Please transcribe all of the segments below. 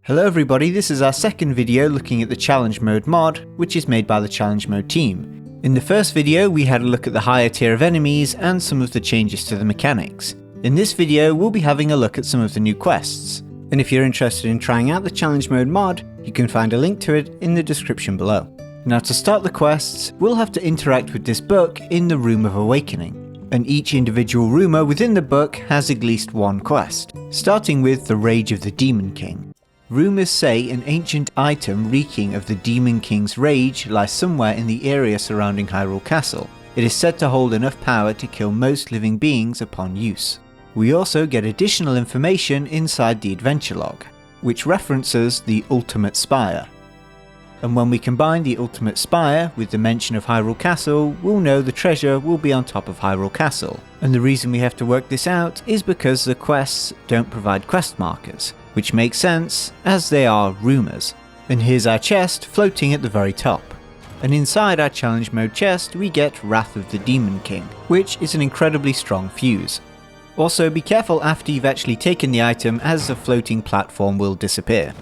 Hello everybody, this is our second video looking at the Challenge Mode mod, which is made by the Challenge Mode team. In the first video we had a look at the higher tier of enemies and some of the changes to the mechanics. In this video we'll be having a look at some of the new quests. And if you're interested in trying out the Challenge Mode mod, you can find a link to it in the description below. Now to start the quests, we'll have to interact with this book in the Room of Awakening. And each individual rumour within the book has at least one quest, starting with the Rage of the Demon King. Rumours say an ancient item reeking of the Demon King's rage lies somewhere in the area surrounding Hyrule Castle. It is said to hold enough power to kill most living beings upon use. We also get additional information inside the adventure log, which references the Ultimate Spire. And when we combine the Ultimate Spire with the mention of Hyrule Castle, we'll know the treasure will be on top of Hyrule Castle. And the reason we have to work this out is because the quests don't provide quest markers, which makes sense, as they are rumours. And here's our chest floating at the very top. And inside our challenge mode chest we get Wrath of the Demon King, which is an incredibly strong fuse. Also be careful after you've actually taken the item, as the floating platform will disappear.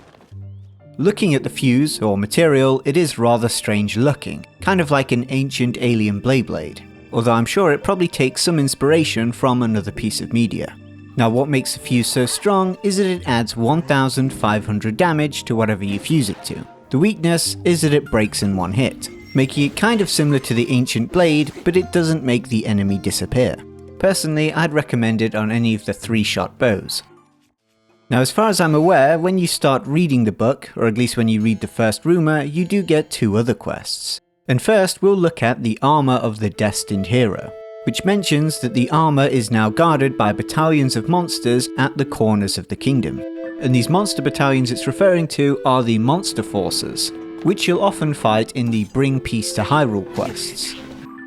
Looking at the fuse, or material, it is rather strange looking, kind of like an ancient alien blade, although I'm sure it probably takes some inspiration from another piece of media. Now what makes the fuse so strong is that it adds 1500 damage to whatever you fuse it to. The weakness is that it breaks in one hit, making it kind of similar to the ancient blade, but it doesn't make the enemy disappear. Personally, I'd recommend it on any of the 3-shot bows. Now as far as I'm aware, when you start reading the book, or at least when you read the first rumour, you do get 2 other quests. And first we'll look at the Armour of the Destined hero, which mentions that the armour is now guarded by battalions of monsters at the corners of the kingdom. And these monster battalions it's referring to are the monster forces, which you'll often fight in the Bring Peace to Hyrule quests.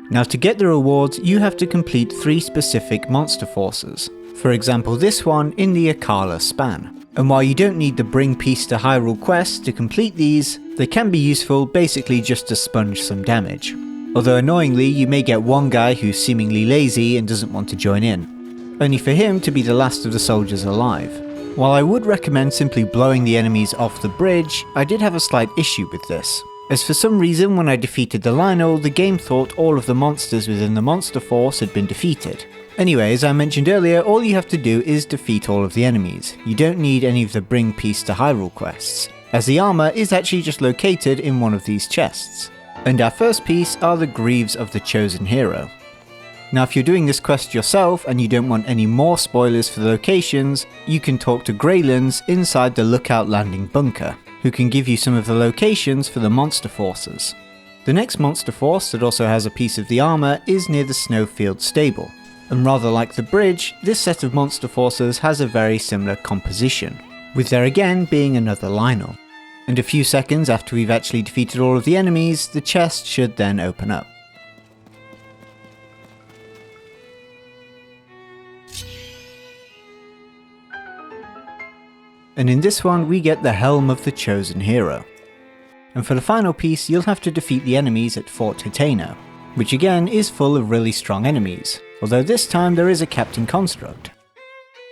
Now to get the rewards you have to complete 3 specific monster forces. For example this one in the Akala span. And while you don't need the Bring Peace to Hyrule quests to complete these, they can be useful basically just to sponge some damage. Although annoyingly you may get one guy who's seemingly lazy and doesn't want to join in, only for him to be the last of the soldiers alive. While I would recommend simply blowing the enemies off the bridge, I did have a slight issue with this, as for some reason when I defeated the Lynel, the game thought all of the monsters within the monster force had been defeated. Anyway, as I mentioned earlier, all you have to do is defeat all of the enemies. You don't need any of the Bring Peace to Hyrule quests, as the armour is actually just located in one of these chests. And our first piece are the Greaves of the Chosen Hero. Now if you're doing this quest yourself and you don't want any more spoilers for the locations, you can talk to Greylins inside the Lookout Landing bunker, who can give you some of the locations for the monster forces. The next monster force that also has a piece of the armour is near the Snowfield stable. And rather like the bridge, this set of monster forces has a very similar composition, with there again being another Lynel. And a few seconds after we've actually defeated all of the enemies, the chest should then open up. And in this one we get the Helm of the Chosen Hero. And for the final piece you'll have to defeat the enemies at Fort Hiteno, which again is full of really strong enemies, although this time there is a Captain Construct.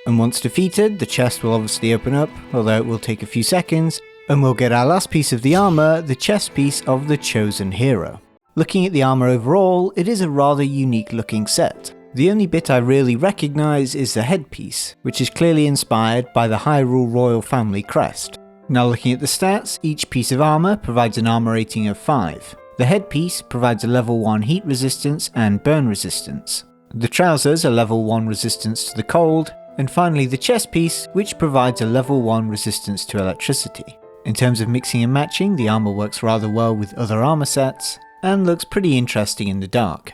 And once defeated, the chest will obviously open up, although it will take a few seconds, and we'll get our last piece of the armour, the chest piece of the Chosen Hero. Looking at the armour overall, it is a rather unique looking set. The only bit I really recognise is the headpiece, which is clearly inspired by the Hyrule Royal Family crest. Now looking at the stats, each piece of armour provides an armour rating of 5. The headpiece provides a level 1 heat resistance and burn resistance. The trousers are level 1 resistance to the cold, and finally the chest piece, which provides a level 1 resistance to electricity. In terms of mixing and matching, the armour works rather well with other armour sets, and looks pretty interesting in the dark.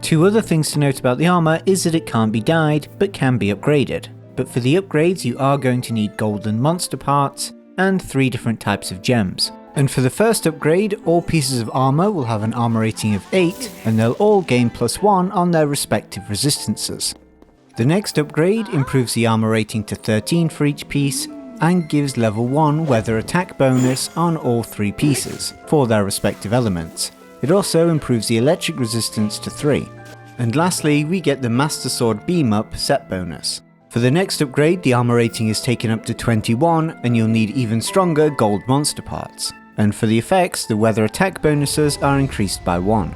2 other things to note about the armour is that it can't be dyed, but can be upgraded. But for the upgrades you are going to need golden monster parts, and 3 different types of gems. And for the first upgrade, all pieces of armour will have an armour rating of 8, and they'll all gain +1 on their respective resistances. The next upgrade improves the armour rating to 13 for each piece, and gives level 1 weather attack bonus on all 3 pieces, for their respective elements. It also improves the electric resistance to 3. And lastly, we get the Master Sword Beam Up set bonus. For the next upgrade, the armor rating is taken up to 21 and you'll need even stronger gold monster parts. And for the effects, the weather attack bonuses are increased by 1.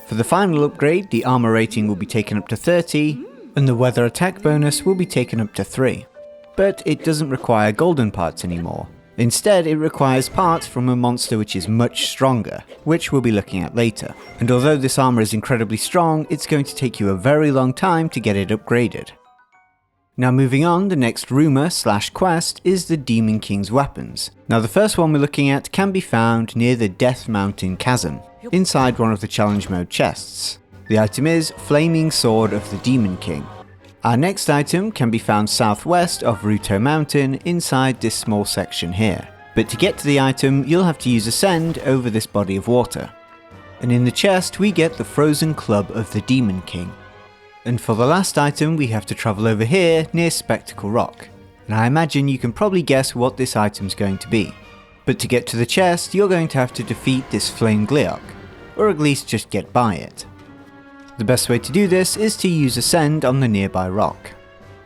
For the final upgrade, the armor rating will be taken up to 30 and the weather attack bonus will be taken up to 3. But it doesn't require golden parts anymore. Instead, it requires parts from a monster which is much stronger, which we'll be looking at later. And although this armor is incredibly strong, it's going to take you a very long time to get it upgraded. Now moving on, the next rumour/quest is the Demon King's weapons. Now the first one we're looking at can be found near the Death Mountain Chasm, inside one of the challenge mode chests. The item is Flaming Sword of the Demon King. Our next item can be found southwest of Ruto Mountain inside this small section here. But to get to the item, you'll have to use Ascend over this body of water. And in the chest we get the Frozen Club of the Demon King. And for the last item we have to travel over here near Spectacle Rock. And I imagine you can probably guess what this item's going to be. But to get to the chest you're going to have to defeat this Flame Gleeok, or at least just get by it. The best way to do this is to use Ascend on the nearby rock.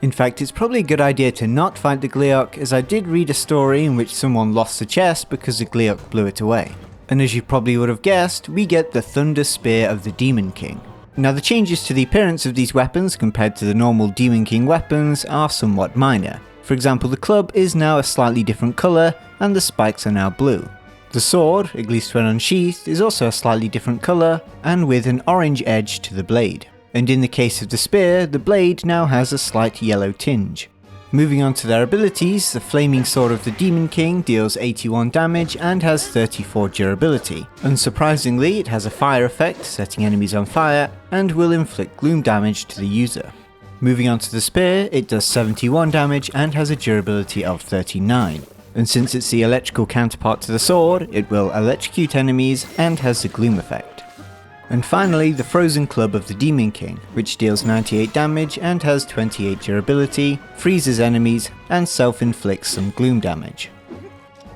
In fact, it's probably a good idea to not fight the Gleeok, as I did read a story in which someone lost the chest because the Gleeok blew it away. And as you probably would have guessed, we get the Thunder Spear of the Demon King. Now the changes to the appearance of these weapons compared to the normal Demon King weapons are somewhat minor. For example, the club is now a slightly different colour and the spikes are now blue. The sword, at least when unsheathed, is also a slightly different colour and with an orange edge to the blade. And in the case of the spear, the blade now has a slight yellow tinge. Moving on to their abilities, the Flaming Sword of the Demon King deals 81 damage and has 34 durability. Unsurprisingly, it has a fire effect, setting enemies on fire, and will inflict gloom damage to the user. Moving on to the spear, it does 71 damage and has a durability of 39. And since it's the electrical counterpart to the sword, it will electrocute enemies and has the gloom effect. And finally, the Frozen Club of the Demon King, which deals 98 damage and has 28 durability, freezes enemies, and self-inflicts some gloom damage.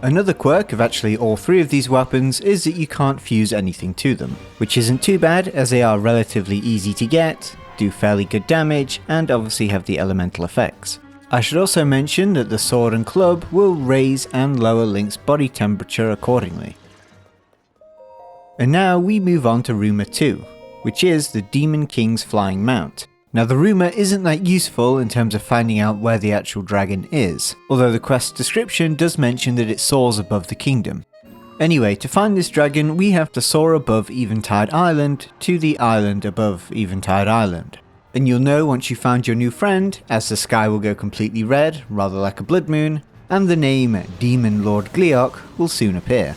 Another quirk of actually all three of these weapons is that you can't fuse anything to them, which isn't too bad as they are relatively easy to get, do fairly good damage, and obviously have the elemental effects. I should also mention that the sword and club will raise and lower Link's body temperature accordingly. And now we move on to Rumour 2, which is the Demon King's Flying Mount. Now the rumour isn't that useful in terms of finding out where the actual dragon is, although the quest description does mention that it soars above the kingdom. Anyway, to find this dragon we have to soar above Eventide Island to the island above Eventide Island. And you'll know once you found your new friend, as the sky will go completely red, rather like a blood moon, and the name Demon Lord Gleeok will soon appear.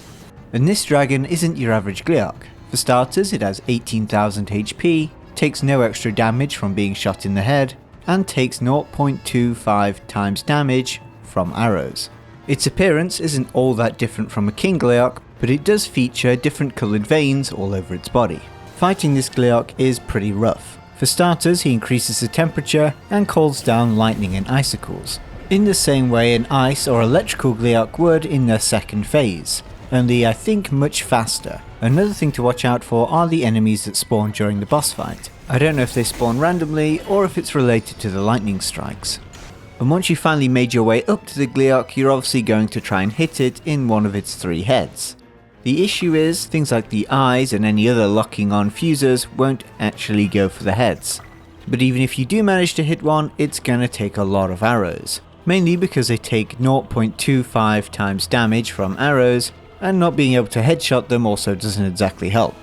And this dragon isn't your average Gleeok. For starters, it has 18,000 HP, takes no extra damage from being shot in the head, and takes 0.25 times damage from arrows. Its appearance isn't all that different from a King Gleeok, but it does feature different coloured veins all over its body. Fighting this Gleeok is pretty rough. For starters, he increases the temperature and calls down lightning and icicles, in the same way an ice or electrical Gleeok would in their second phase, only I think much faster. Another thing to watch out for are the enemies that spawn during the boss fight. I don't know if they spawn randomly or if it's related to the lightning strikes. And once you finally made your way up to the Gleeok, you're obviously going to try and hit it in one of its 3 heads. The issue is, things like the eyes and any other locking on fusers won't actually go for the heads. But even if you do manage to hit one, it's gonna take a lot of arrows. Mainly because they take 0.25 times damage from arrows, and not being able to headshot them also doesn't exactly help.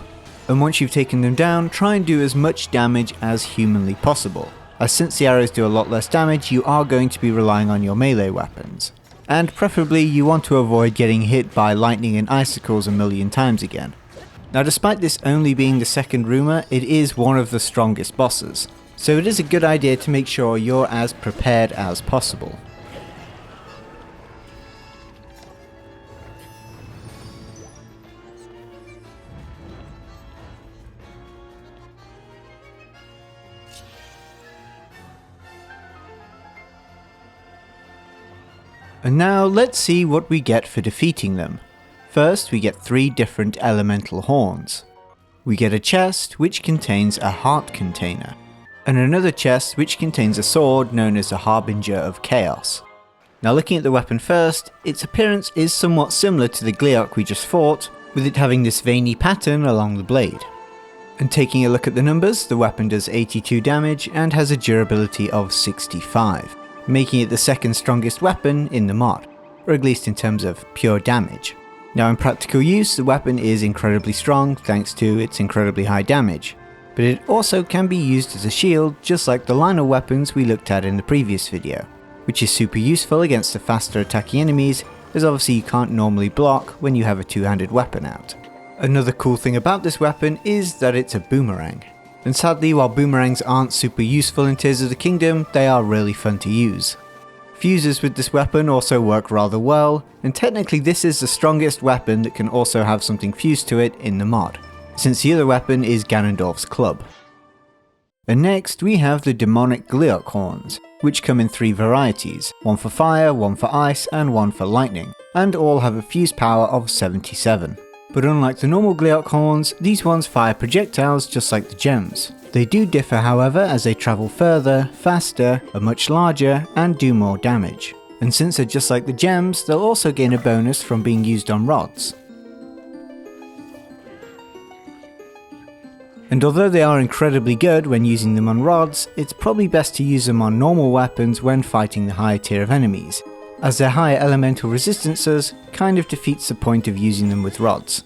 And once you've taken them down, try and do as much damage as humanly possible, as since the arrows do a lot less damage, you are going to be relying on your melee weapons. And preferably you want to avoid getting hit by lightning and icicles a million times again. Now despite this only being the second rumour, it is one of the strongest bosses, so it is a good idea to make sure you're as prepared as possible. And now let's see what we get for defeating them. First we get 3 different elemental horns. We get a chest which contains a heart container. and another chest which contains a sword known as the Harbinger of Chaos. Now looking at the weapon first, its appearance is somewhat similar to the Gleeok we just fought, with it having this veiny pattern along the blade. And taking a look at the numbers, the weapon does 82 damage and has a durability of 65, making it the second strongest weapon in the mod, or at least in terms of pure damage. Now in practical use, the weapon is incredibly strong thanks to its incredibly high damage, but it also can be used as a shield just like the Lynel weapons we looked at in the previous video, which is super useful against the faster attacking enemies, as obviously you can't normally block when you have a two-handed weapon out. Another cool thing about this weapon is that it's a boomerang, and sadly while boomerangs aren't super useful in Tears of the Kingdom, they are really fun to use. Fuses with this weapon also work rather well, and technically this is the strongest weapon that can also have something fused to it in the mod, since the other weapon is Ganondorf's club. And next we have the demonic Gleeok horns, which come in 3 varieties, one for fire, one for ice, and one for lightning, and all have a fuse power of 77. But unlike the normal Gleeok horns, these ones fire projectiles just like the gems. They do differ however as they travel further, faster, are much larger, and do more damage. And since they're just like the gems, they'll also gain a bonus from being used on rods. And although they are incredibly good when using them on rods, it's probably best to use them on normal weapons when fighting the higher tier of enemies, as their higher elemental resistances kind of defeats the point of using them with rods.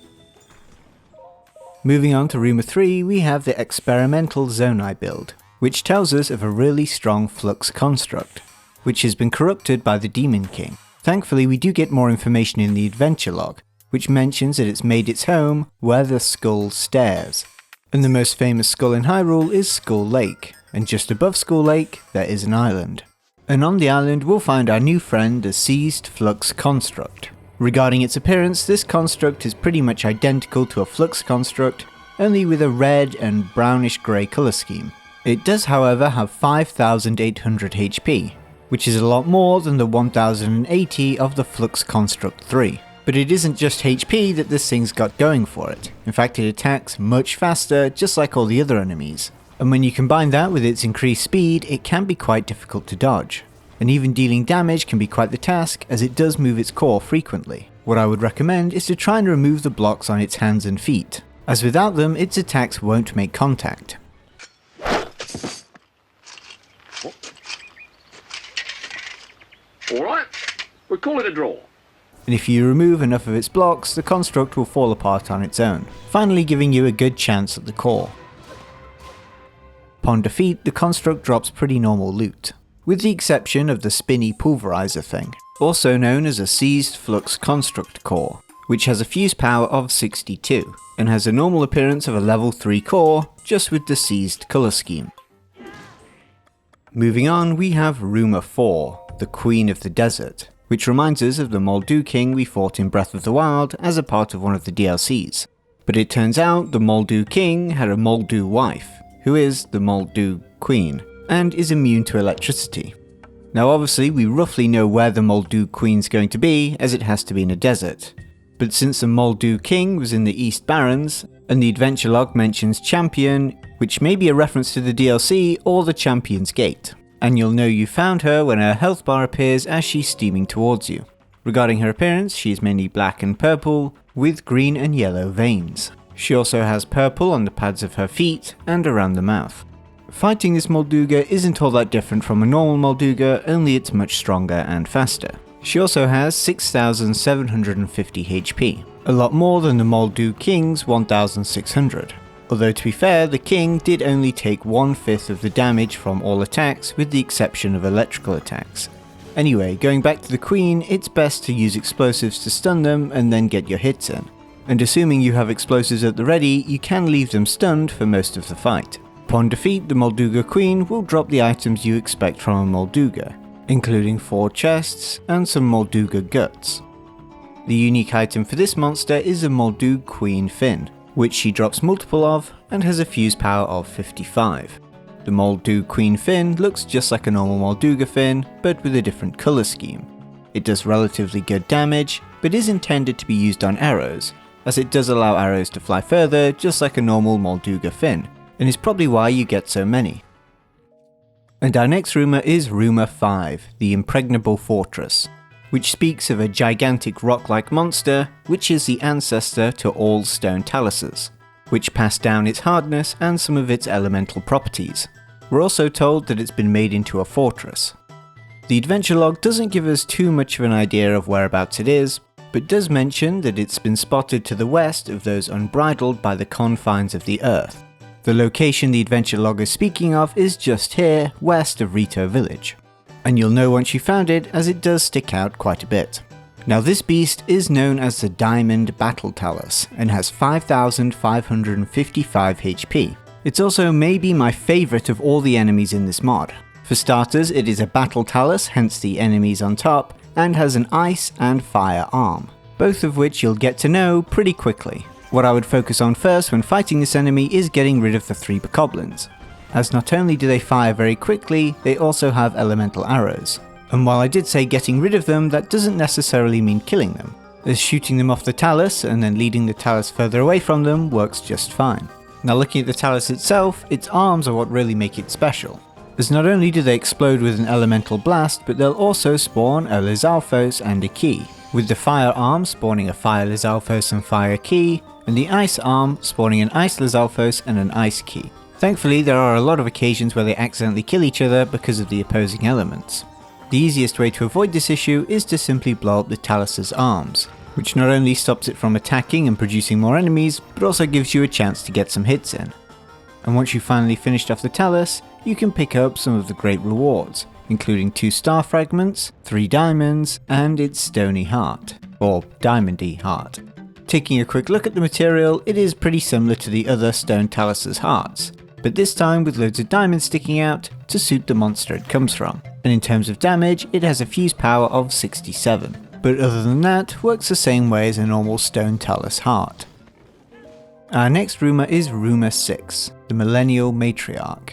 Moving on to Rumour 3, we have the experimental Zonai build, which tells us of a really strong flux construct, which has been corrupted by the Demon King. Thankfully we do get more information in the adventure log, which mentions that it's made its home where the skull stares. And the most famous skull in Hyrule is Skull Lake, and just above Skull Lake there is an island. And on the island we'll find our new friend, the Seized Flux Construct. Regarding its appearance, this construct is pretty much identical to a Flux Construct, only with a red and brownish grey colour scheme. It does however have 5800 HP, which is a lot more than the 1080 of the Flux Construct 3. But it isn't just HP that this thing's got going for it. In fact, it attacks much faster, just like all the other enemies. And when you combine that with its increased speed, it can be quite difficult to dodge. And even dealing damage can be quite the task, as it does move its core frequently. What I would recommend is to try and remove the blocks on its hands and feet, as without them its attacks won't make contact. Alright, we'll call it a draw. And if you remove enough of its blocks, the construct will fall apart on its own, finally giving you a good chance at the core. Upon defeat, the construct drops pretty normal loot, with the exception of the spinny pulverizer thing, also known as a Seized Flux Construct core, which has a fuse power of 62, and has a normal appearance of a level 3 core, just with the seized colour scheme. Moving on, we have Rumour 4, the Queen of the Desert, which reminds us of the Moldu King we fought in Breath of the Wild as a part of one of the DLCs. But it turns out the Moldu King had a Moldu wife, who is the Moldu Queen, and is immune to electricity. Now obviously we roughly know where the Moldu Queen's going to be, as it has to be in a desert. But since the Moldu King was in the East Barrens, and the adventure log mentions Champion, which may be a reference to the DLC or the Champion's Gate. And you'll know you found her when her health bar appears as she's steaming towards you. Regarding her appearance, she is mainly black and purple, with green and yellow veins. She also has purple on the pads of her feet and around the mouth. Fighting this Molduga isn't all that different from a normal Molduga, only it's much stronger and faster. She also has 6750 HP, a lot more than the Moldu King's 1600. Although to be fair, the king did only take 1/5 of the damage from all attacks, with the exception of electrical attacks. Anyway, going back to the queen, it's best to use explosives to stun them and then get your hits in. And assuming you have explosives at the ready, you can leave them stunned for most of the fight. Upon defeat, the Molduga Queen will drop the items you expect from a Molduga, including 4 chests and some Molduga guts. The unique item for this monster is a Moldu Queen Fin, which she drops multiple of and has a fuse power of 55. The Moldu Queen Fin looks just like a normal Molduga Fin, but with a different colour scheme. It does relatively good damage, but is intended to be used on arrows, as it does allow arrows to fly further just like a normal Molduga Fin, and is probably why you get so many. And our next rumour is Rumour 5, the Impregnable Fortress, which speaks of a gigantic rock-like monster which is the ancestor to all stone taluses, which pass down its hardness and some of its elemental properties. We're also told that it's been made into a fortress. The adventure log doesn't give us too much of an idea of whereabouts it is, but does mention that it's been spotted to the west of those unbridled by the confines of the earth. The location the adventure log is speaking of is just here, west of Rito village. And you'll know once you found it, as it does stick out quite a bit. Now this beast is known as the Diamond Battle Talus, and has 5,555 HP. It's also maybe my favourite of all the enemies in this mod. For starters, it is a Battle Talus, hence the enemies on top, and has an ice and fire arm, both of which you'll get to know pretty quickly. What I would focus on first when fighting this enemy is getting rid of the 3 Bokoblins, as not only do they fire very quickly, they also have elemental arrows. And while I did say getting rid of them, that doesn't necessarily mean killing them, as shooting them off the talus and then leading the talus further away from them works just fine. Now looking at the talus itself, its arms are what really make it special, as not only do they explode with an elemental blast, but they'll also spawn a Lizalfos and a key, with the fire arm spawning a fire Lizalfos and fire key, and the ice arm spawning an ice Lizalfos and an ice key. Thankfully, there are a lot of occasions where they accidentally kill each other because of the opposing elements. The easiest way to avoid this issue is to simply blow up the talus's arms, which not only stops it from attacking and producing more enemies, but also gives you a chance to get some hits in. And once you've finally finished off the talus, you can pick up some of the great rewards, including 2 star fragments, 3 diamonds, and its stony heart, or diamondy heart. Taking a quick look at the material, it is pretty similar to the other stone talus's hearts, but this time with loads of diamonds sticking out to suit the monster it comes from. And in terms of damage, it has a fuse power of 67, but other than that, works the same way as a normal stone talus heart. Our next rumour is Rumour 6, the Millennial Matriarch,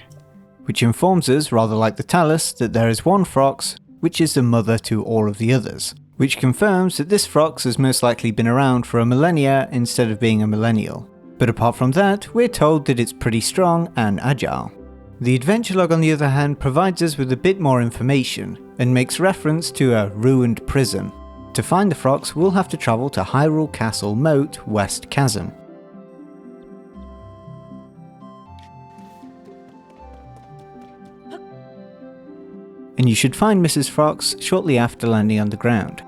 which informs us, rather like the talus, that there is one Phrox, which is the mother to all of the others, which confirms that this Phrox has most likely been around for a millennia instead of being a millennial. But apart from that, we're told that it's pretty strong and agile. The adventure log on the other hand provides us with a bit more information, and makes reference to a ruined prison. To find the Phrox, we'll have to travel to Hyrule Castle Moat West Chasm. And you should find Mrs. Phrox shortly after landing on the ground.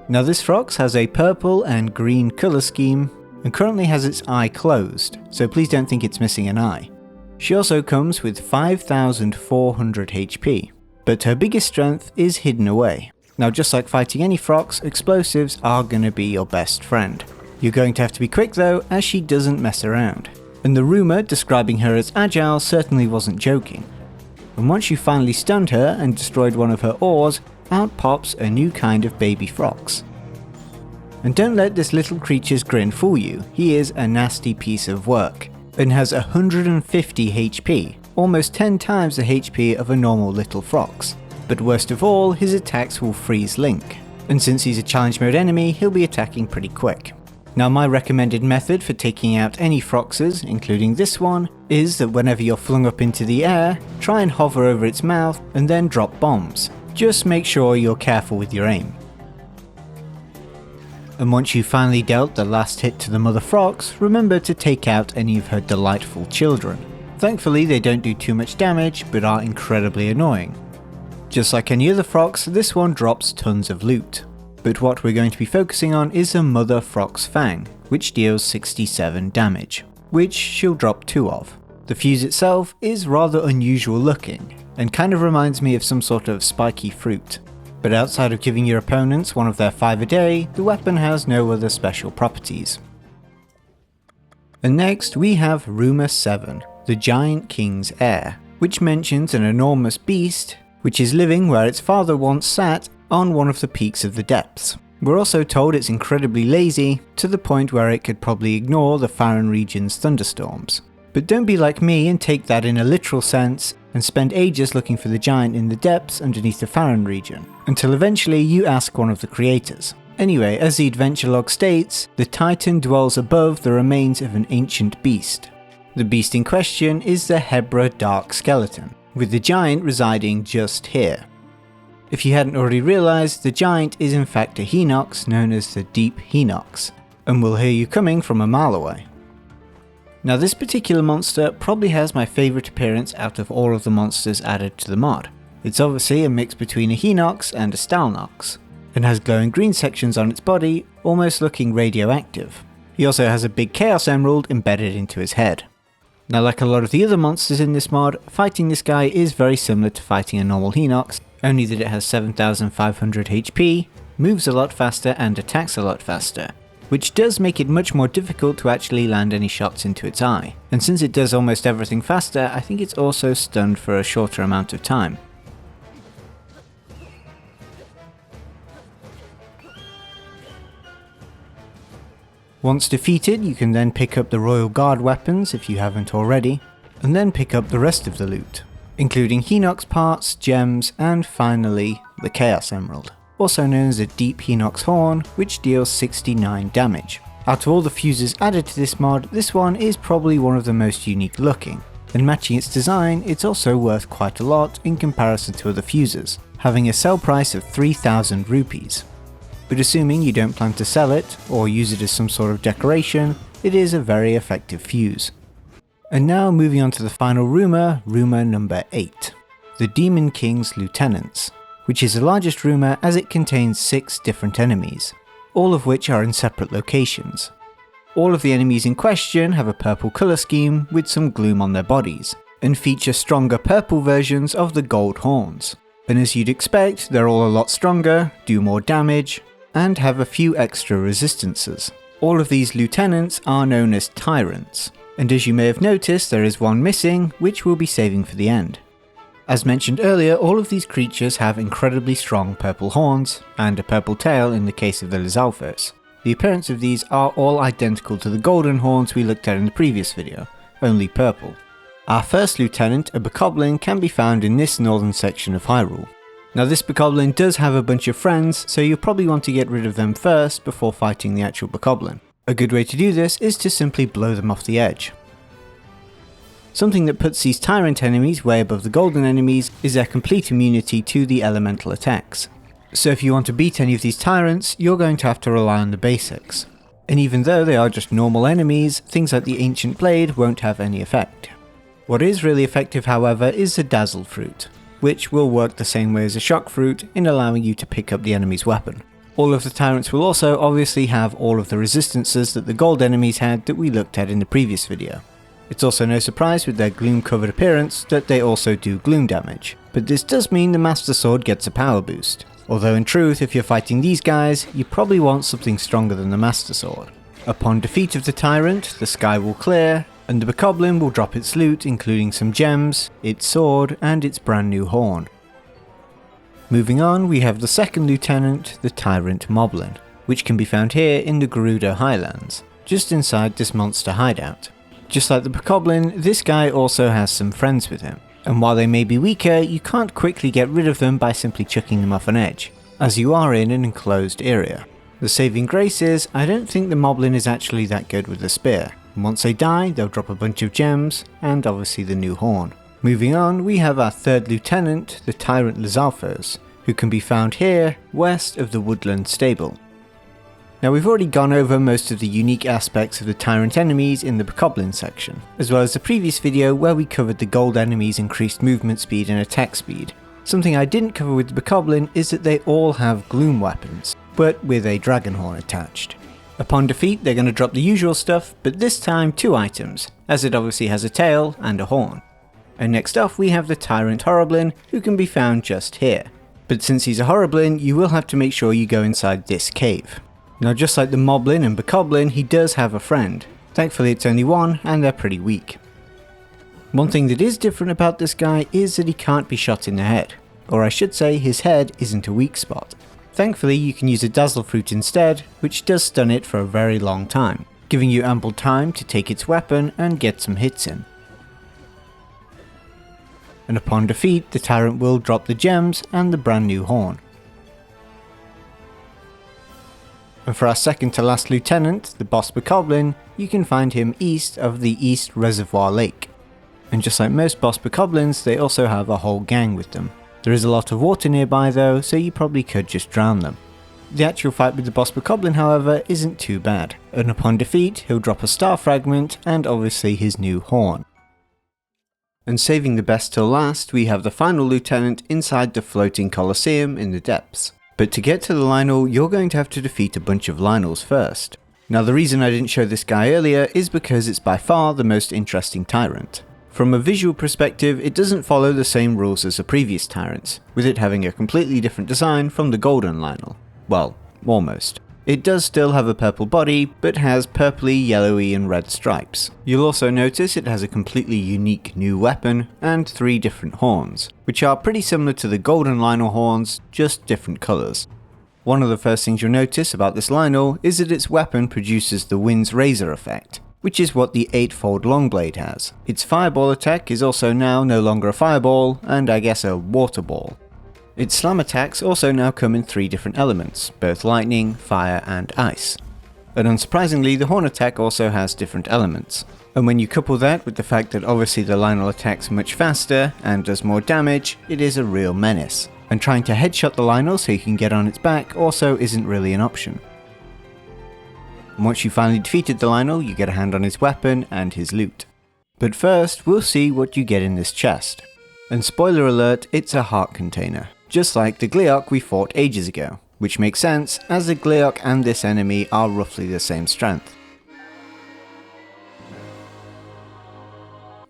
Now this Phrox has a purple and green colour scheme, and currently has its eye closed, so please don't think it's missing an eye. She also comes with 5,400 HP, but her biggest strength is hidden away. Now just like fighting any Phrox, explosives are gonna be your best friend. You're going to have to be quick though, as she doesn't mess around. And the rumour describing her as agile certainly wasn't joking. And once you finally stunned her and destroyed one of her ores, out pops a new kind of baby Phrox. And don't let this little creature's grin fool you, he is a nasty piece of work, and has 150 HP, almost 10 times the HP of a normal little Phrox. But worst of all, his attacks will freeze Link, and since he's a challenge mode enemy, he'll be attacking pretty quick. Now my recommended method for taking out any Phroxes, including this one, is that whenever you're flung up into the air, try and hover over its mouth and then drop bombs. Just make sure you're careful with your aim. And once you've finally dealt the last hit to the mother Phrox, remember to take out any of her delightful children. Thankfully they don't do too much damage, but are incredibly annoying. Just like any other Phrox, this one drops tons of loot. But what we're going to be focusing on is a mother Phrox Fang, which deals 67 damage, which she'll drop 2 of. The fuse itself is rather unusual looking, and kind of reminds me of some sort of spiky fruit. But outside of giving your opponents one of their 5 a day, the weapon has no other special properties. And next we have Rumour 7, the Giant King's Heir, which mentions an enormous beast which is living where its father once sat on one of the peaks of the depths. We're also told it's incredibly lazy, to the point where it could probably ignore the Faron region's thunderstorms. But don't be like me and take that in a literal sense and spend ages looking for the giant in the depths underneath the Faron region, until eventually you ask one of the creators. Anyway, as the adventure log states, the Titan dwells above the remains of an ancient beast. The beast in question is the Hebra Dark Skeleton, with the giant residing just here. If you hadn't already realised, the giant is in fact a Hinox known as the Deep Hinox, and will hear you coming from a mile away. Now this particular monster probably has my favourite appearance out of all of the monsters added to the mod. It's obviously a mix between a Hinox and a Stalnox, and has glowing green sections on its body, almost looking radioactive. He also has a big Chaos Emerald embedded into his head. Now like a lot of the other monsters in this mod, fighting this guy is very similar to fighting a normal Hinox, only that it has 7500 HP, moves a lot faster and attacks a lot faster, which does make it much more difficult to actually land any shots into its eye. And since it does almost everything faster, I think it's also stunned for a shorter amount of time. Once defeated, you can then pick up the Royal Guard weapons if you haven't already, and then pick up the rest of the loot, including Hinox parts, gems, and finally the Chaos Emerald, also known as a Deep Hinox Horn, which deals 69 damage. Out of all the fuses added to this mod, this one is probably one of the most unique looking, and matching its design, it's also worth quite a lot in comparison to other fuses, having a sell price of 3000 rupees. But assuming you don't plan to sell it, or use it as some sort of decoration, it is a very effective fuse. And now moving on to the final rumour, rumour number 8. The Demon King's Lieutenants, which is the largest rumour as it contains 6 different enemies, all of which are in separate locations. All of the enemies in question have a purple colour scheme with some gloom on their bodies, and feature stronger purple versions of the gold horns. And as you'd expect, they're all a lot stronger, do more damage, and have a few extra resistances. All of these lieutenants are known as Tyrants, and as you may have noticed there is one missing, which we'll be saving for the end. As mentioned earlier, all of these creatures have incredibly strong purple horns, and a purple tail in the case of the Lizalfos. The appearance of these are all identical to the golden horns we looked at in the previous video, only purple. Our first lieutenant, a Bokoblin, can be found in this northern section of Hyrule. Now this Bokoblin does have a bunch of friends, so you'll probably want to get rid of them first before fighting the actual Bokoblin. A good way to do this is to simply blow them off the edge. Something that puts these Tyrant enemies way above the golden enemies is their complete immunity to the elemental attacks. So if you want to beat any of these Tyrants, you're going to have to rely on the basics. And even though they are just normal enemies, things like the Ancient Blade won't have any effect. What is really effective, however, is the Dazzle Fruit, which will work the same way as a Shock Fruit in allowing you to pick up the enemy's weapon. All of the Tyrants will also obviously have all of the resistances that the gold enemies had that we looked at in the previous video. It's also no surprise with their gloom covered appearance that they also do gloom damage, but this does mean the Master Sword gets a power boost. Although in truth, if you're fighting these guys, you probably want something stronger than the Master Sword. Upon defeat of the Tyrant, the sky will clear, and the Bokoblin will drop its loot, including some gems, its sword, and its brand new horn. Moving on, we have the second lieutenant, the Tyrant Moblin, which can be found here in the Gerudo Highlands, just inside this monster hideout. Just like the Bokoblin, this guy also has some friends with him, and while they may be weaker, you can't quickly get rid of them by simply chucking them off an edge, as you are in an enclosed area. The saving grace is, I don't think the Moblin is actually that good with the spear. Once they die, they'll drop a bunch of gems, and obviously the new horn. Moving on, we have our third lieutenant, the Tyrant Lizalfos, who can be found here, west of the Woodland Stable. Now we've already gone over most of the unique aspects of the Tyrant enemies in the Bokoblin section, as well as the previous video where we covered the gold enemies' increased movement speed and attack speed. Something I didn't cover with the Bokoblin is that they all have gloom weapons, but with a dragon horn attached. Upon defeat, they're going to drop the usual stuff, but this time 2 items, as it obviously has a tail and a horn. And next off we have the Tyrant Horriblin, who can be found just here. But since he's a Horriblin, you will have to make sure you go inside this cave. Now just like the Moblin and Bokoblin, he does have a friend. Thankfully it's only one, and they're pretty weak. One thing that is different about this guy is that he can't be shot in the head. Or I should say, his head isn't a weak spot. Thankfully, you can use a Dazzle Fruit instead, which does stun it for a very long time, giving you ample time to take its weapon and get some hits in. And upon defeat, the Tyrant will drop the gems and the brand new horn. And for our second to last lieutenant, the boss Bokoblin, you can find him east of the East Reservoir Lake. And just like most boss Bokoblins, they also have a whole gang with them. There is a lot of water nearby though, so you probably could just drown them. The actual fight with the boss Bokoblin, however, isn't too bad, and upon defeat, he'll drop a star fragment and obviously his new horn. And saving the best till last, we have the final lieutenant inside the floating Colosseum in the depths. But to get to the Lynel, you're going to have to defeat a bunch of Lynels first. Now the reason I didn't show this guy earlier is because it's by far the most interesting Tyrant. From a visual perspective, it doesn't follow the same rules as the previous Tyrants, with it having a completely different design from the golden Lynel. Well, almost. It does still have a purple body, but has purpley, yellowy and red stripes. You'll also notice it has a completely unique new weapon and 3 different horns, which are pretty similar to the golden Lynel horns, just different colours. One of the first things you'll notice about this Lynel is that its weapon produces the Wind's Razor effect, which is what the 8-fold Longblade has. Its fireball attack is also now no longer a fireball, and I guess a water ball. Its slam attacks also now come in 3 different elements, both lightning, fire and ice. And unsurprisingly, the horn attack also has different elements. And when you couple that with the fact that obviously the Lynel attacks much faster and does more damage, it is a real menace. And trying to headshot the Lynel so you can get on its back also isn't really an option. And once you finally defeated the Lynel, you get a hand on his weapon and his loot. But first, we'll see what you get in this chest. And spoiler alert, it's a heart container. Just like the Gleeok we fought ages ago, which makes sense as the Gleeok and this enemy are roughly the same strength.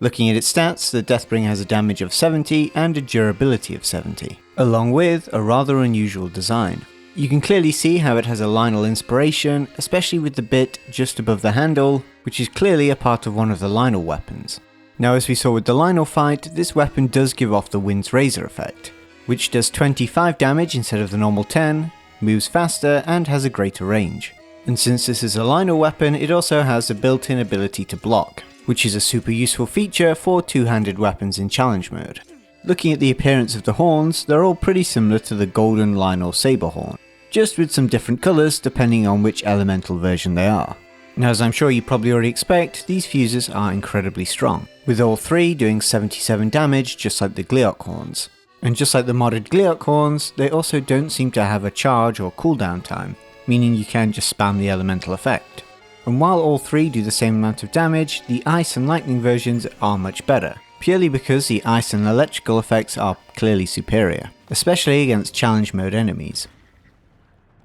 Looking at its stats, the Deathbringer has a damage of 70 and a durability of 70, along with a rather unusual design. You can clearly see how it has a Lynel inspiration, especially with the bit just above the handle, which is clearly a part of one of the Lynel weapons. Now as we saw with the Lynel fight, this weapon does give off the Wind's Razor effect, which does 25 damage instead of the normal 10, moves faster and has a greater range. And since this is a Lynel weapon, it also has a built-in ability to block, which is a super useful feature for two-handed weapons in challenge mode. Looking at the appearance of the horns, they're all pretty similar to the golden Lynel saber horn, just with some different colours depending on which elemental version they are. Now as I'm sure you probably already expect, these fuses are incredibly strong, with all 3 doing 77 damage just like the Gleeok horns. And just like the modded Gleeok horns, they also don't seem to have a charge or cooldown time, meaning you can just spam the elemental effect. And while all 3 do the same amount of damage, the ice and lightning versions are much better, purely because the ice and electrical effects are clearly superior, especially against challenge mode enemies.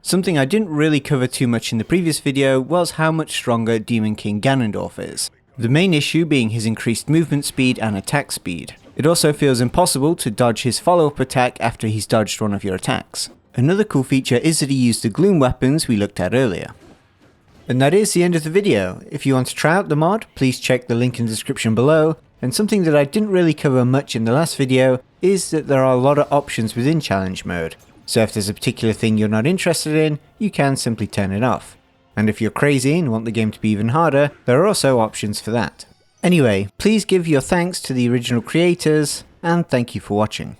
Something I didn't really cover too much in the previous video was how much stronger Demon King Ganondorf is, the main issue being his increased movement speed and attack speed. It also feels impossible to dodge his follow-up attack after he's dodged one of your attacks. Another cool feature is that he used the gloom weapons we looked at earlier. And that is the end of the video. If you want to try out the mod, please check the link in the description below. And something that I didn't really cover much in the last video is that there are a lot of options within challenge mode. So if there's a particular thing you're not interested in, you can simply turn it off. And if you're crazy and want the game to be even harder, there are also options for that. Anyway, please give your thanks to the original creators, and thank you for watching.